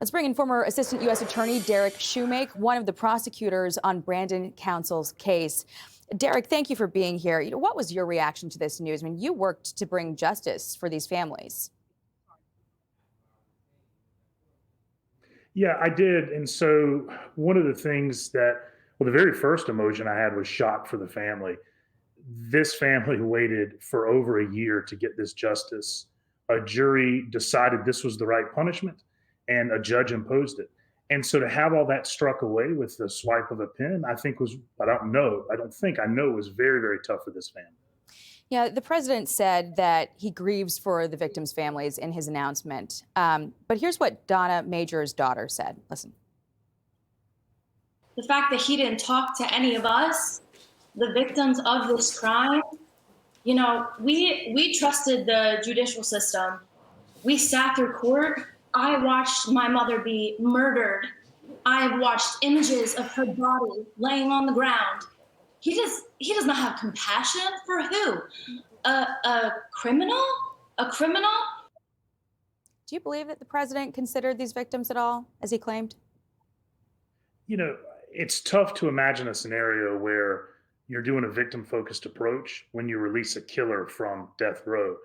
Let's bring in former Assistant U.S. Attorney Derek Shoemake, one of the prosecutors on Brandon Counsel's case. Derek, thank you for being here. What was your reaction to this news? I mean, you worked to bring justice for these families. Yeah, I did. And so one of the things that, well, the very first emotion I had was shock for the family. This family waited for over a year to get this justice. A jury decided this was the right punishment, and a judge imposed it. And so to have all that struck away with the swipe of a pen, I think was, I know it was very, very tough for this family. Yeah, the president said that he grieves for the victims' families in his announcement. But here's what Donna Major's daughter said. Listen. The fact that he didn't talk to any of us, the victims of this crime, you know, we trusted the judicial system. We sat through court. I watched my mother be murdered. I watched images of her body laying on the ground. He does not have compassion for who? A criminal? A criminal? Do you believe that the president considered these victims at all, as he claimed? You know, it's tough to imagine a scenario where you're doing a victim-focused approach when you release a killer from death row.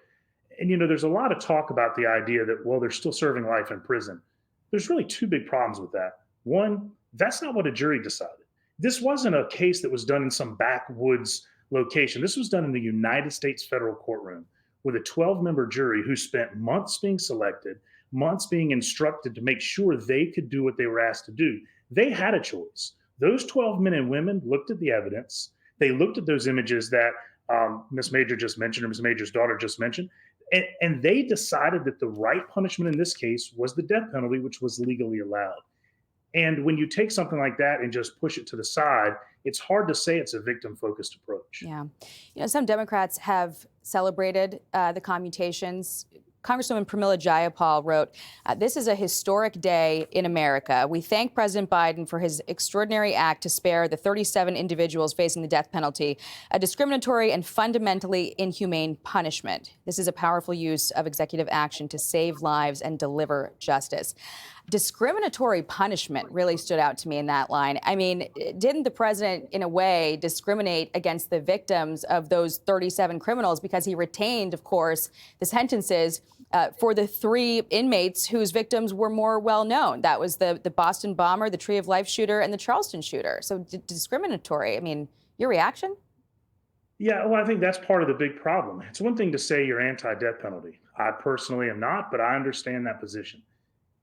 And, you know, there's a lot of talk about the idea that, well, they're still serving life in prison. There's really two big problems with that. One, that's not what a jury decided. This wasn't a case that was done in some backwoods location. This was done in the United States federal courtroom with a 12-member jury who spent months being selected, months being instructed to make sure they could do what they were asked to do. They had a choice. Those 12 men and women looked at the evidence. They looked at those images that Ms. Major just mentioned, or Ms. Major's daughter just mentioned, and they decided that the right punishment in this case was the death penalty, which was legally allowed. And when you take something like that and just push it to the side, it's hard to say it's a victim-focused approach. Yeah. You know, some Democrats have celebrated the commutations. Congresswoman Pramila Jayapal wrote, "This is a historic day in America. We thank President Biden for his extraordinary act to spare the 37 individuals facing the death penalty, a discriminatory and fundamentally inhumane punishment. This is a powerful use of executive action to save lives and deliver justice." Discriminatory punishment really stood out to me in that line. I mean, didn't the president, in a way, discriminate against the victims of those 37 criminals because he retained, of course, the sentences for the 3 inmates whose victims were more well-known? That was the Boston bomber, the Tree of Life shooter, and the Charleston shooter. So discriminatory. I mean, your reaction? Yeah, well, I think that's part of the big problem. It's one thing to say you're anti-death penalty. I personally am not, but I understand that position.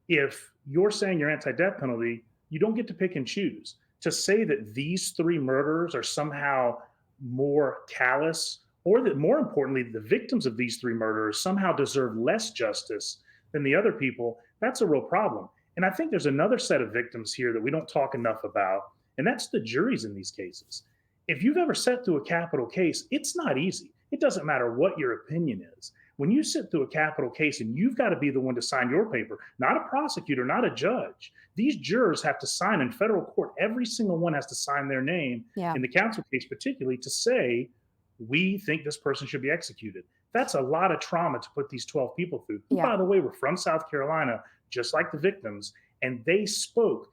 If you're saying you're anti-death penalty, you don't get to pick and choose. To say that these 3 murderers are somehow more callous, or that more importantly, the victims of these 3 murderers somehow deserve less justice than the other people, that's a real problem. And I think there's another set of victims here that we don't talk enough about, and that's the juries in these cases. If you've ever sat through a capital case, it's not easy. It doesn't matter what your opinion is. When you sit through a capital case and you've got to be the one to sign your paper, not a prosecutor, not a judge. These jurors have to sign in federal court. Every single one has to sign their name, in the counsel case particularly, to say, we think this person should be executed. That's a lot of trauma to put these 12 people through, who, by the way, were from South Carolina, just like the victims, and they spoke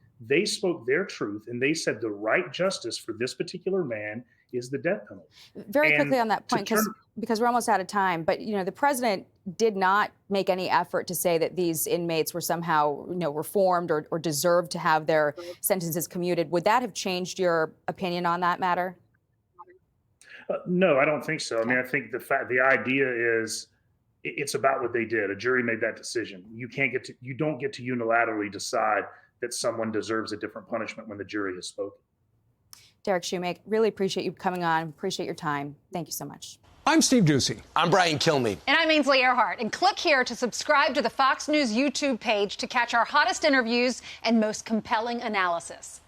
their truth, and they said the right justice for this particular man is the death penalty. Very quickly on that point, because we're almost out of time, but you know, the president did not make any effort to say that these inmates were somehow, reformed or deserved to have their sentences commuted. Would that have changed your opinion on that matter? No, I don't think so. I mean, I think the idea is it's about what they did. A jury made that decision. You don't get to unilaterally decide that someone deserves a different punishment when the jury has spoken. Derek Shoemake, really appreciate you coming on. Appreciate your time. Thank you so much. I'm Steve Ducey. I'm Brian Kilmeade. And I'm Ainsley Earhart. And click here to subscribe to the Fox News YouTube page to catch our hottest interviews and most compelling analysis.